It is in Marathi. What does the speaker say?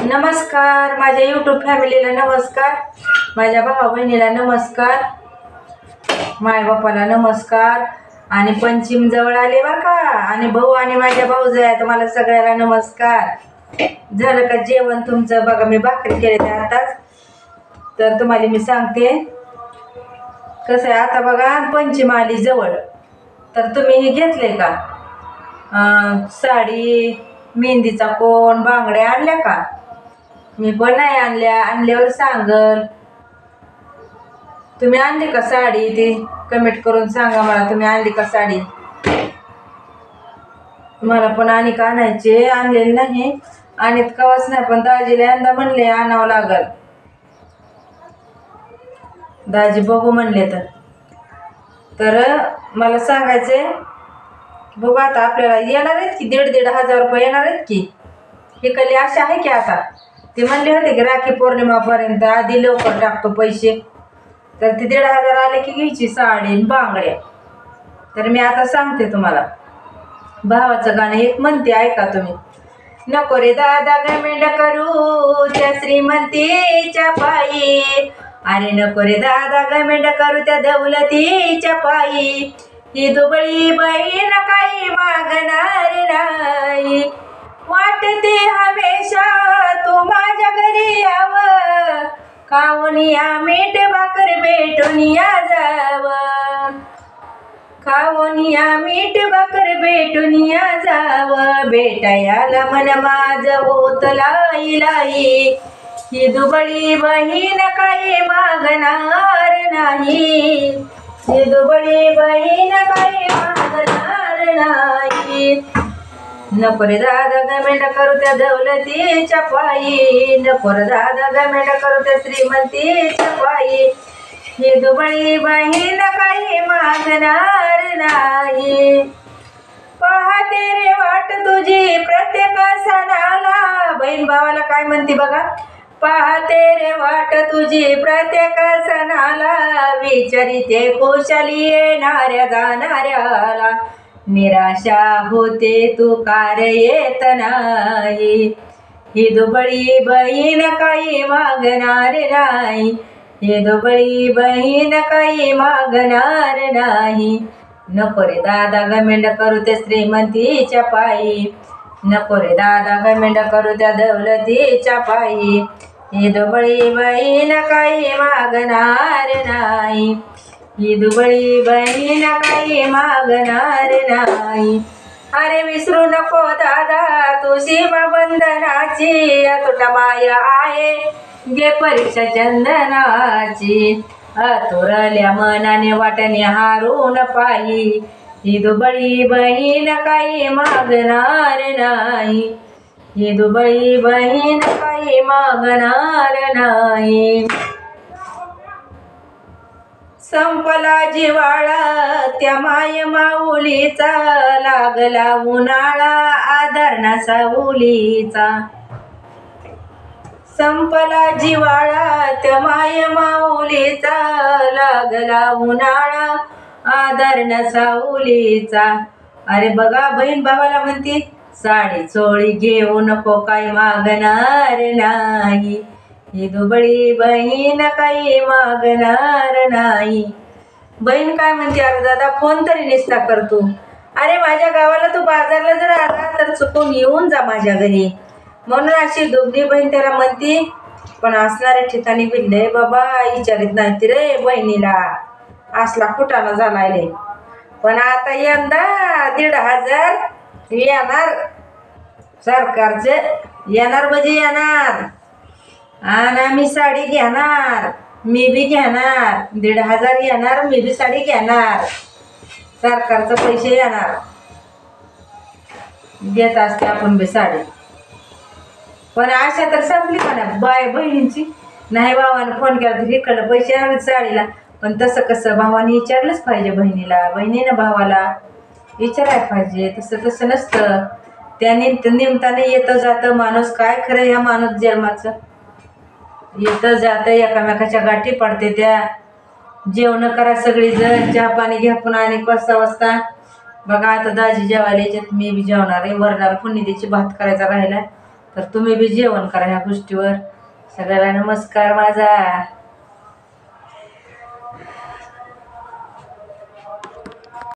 नमस्कार माझ्या यूट्यूब फॅमिलीला नमस्कार, माझ्या भावा बहिणीला नमस्कार, माय बापाला नमस्कार। आणि पंचम जवळ आले बरं का, आणि भाऊ आणि माझ्या भाऊजाया तुम्हाला सगळ्याला नमस्कार। झालं का जेवण तुमचं? बघा मी भाकरी केले आताच, तर तुम्हाला मी सांगते कसं आहे। आता बघा पंचम आली जवळ, तर तुम्ही हे घेतले का साडी, मेहंदीचा कोण, बांगड्या आणल्या का? मी पण नाही आणल्या, आणल्यावर सांगल। तुम्ही आणली का साडी? ती कमेंट करून सांगा मला, तुम्ही आणली का साडी? मला पण आणि का आणायचे, आणलेली नाही, आणि कवाच नाही, पण दाजीला यंदा म्हणले आणावं लागल। दाजी बघू म्हणले तर मला सांगायचे बघू। आता आपल्याला येणार आहेत की 1,500 रुपये येणार आहेत की, हे कली आशा आहे की आता ते म्हणले होते की राखी पौर्णिमापर्यंत आधी लवकर टाकतो पैसे, तर ते 1,500 आले की घ्यायची साडी बांगड्या। तर मी आता सांगते तुम्हाला, भावाचं गाणं एक म्हणते, ऐका तुम्ही। नको रे दादा गमेंड करू त्या श्रीमंतीच्या पायी, अरे नको रे दादा गमेंड करू त्या दौलतीच्या पायी, ही दुबळी बहीण काही मागणार नाही, वाटते हमेशा तू माझ्या घरी यावं, खाऊन या मीठ भाकर भेटून या जावं, खाऊन या मीठ भाकर भेटून या जावं, भेटायला मन माझं होत लाई लाई, ही दुबळी बहीण काही मागणार नाही, ही दुबळी बहीण काही मागणार नाही। नको रे दादा गमेंड करू त्या दौलतीच्या पायी, नको रे दादा गमेंड करू त्या श्रीमंतीच्या पायी, ही दुबळी बहीण काही मागणार नाही, पाहते रे वाट तुझी प्रत्येक सणाला। बहीण भावाला काय म्हणते बघा, पाहते रे वाट तुझी प्रत्येक सणाला, विचारिते खुशाली येणाऱ्या जाणाऱ्याला, निराशा होते तू कार येत नाही, ही दुबळी बहीण काही मागणार नाही, ही दुबळी बहीण काही मागणार नाही। नको रे दादा गमेंड करू त्या श्रीमंतीच्या पायी, नको रे दादा गमेंड करू त्या दौलतीच्या पायी, ही दुबळी बहीण काही मागणार नाही, ही दुबळी बहीण काही मागणार नाही। अरे विसरू नको दादा तू सीमा बंधनाची, तुटा माया आहे गे परीक्षा चंदनाची, अतुरल्या मनाने वाटणे हारून पायी, ही दुबळी बहीण काही मागणार नाही, ही दुबळी बहीण काही मागणार नाही। संपला जिवाळा त्या माय माऊलीचा, लागला उन्हाळा आदरणा सावलीचा, संपला जिवाळा त्या माय माऊलीचा, लागला उन्हाळा आदरणा सावलीचा। अरे बघा बहीण भावाला म्हणते साडी चोळी घेऊ नको काही मागणार नाही, ही दुबळी बहीण काही मागणार नाही। बहीण काय म्हणते, अरे दादा फोन तरी निसता करतो, अरे माझ्या गावाला तू बाजारला जर आला तर चुकून येऊन जा माझ्या घरी, म्हणून अशी दुबळी बहीण त्याला म्हणती। पण असणाऱ्या ठिकाणी बिल्ले बाबा विचारित नाही रे बहिणीला, असला कुटाणा झालाय रे। पण आता यंदा 1,500 येणार सरकारचे, येणार म्हणजे येणार, आणि आम्ही साडी घेणार, मी बी घेणार, 1,500 येणार, मी बी साडी घेणार, सरकारचं पैसे येणार, घेत असते आपण बी साडी। पण आशा तर संपली म्हणा बाय बहिणींची, नाही भावानं फोन केला तर इकडलं पैसे येणार साडीला, पण तसं कसं भावाने विचारलंच पाहिजे बहिणीला, बहिणीनं भावाला विचारायला पाहिजे, तसं नसतं। त्या निमित्ताने येतं जातं माणूस, काय खरं ह्या माणूस जन्माचं, येतं जातं एकामेकाच्या गाठी पडते त्या, जेवण करा सगळी जण, चहा पाणी घ्या पुन्हा आणि 5 वाजता। बघा आता दाजी जेवायला याच्यात, मी बी जेवणार आहे, वरणाला फोडणी द्यायची, भात करायचा राहिला, तर तुम्ही बी जेवण करा ह्या गोष्टीवर. सगळ्याला नमस्कार माझा.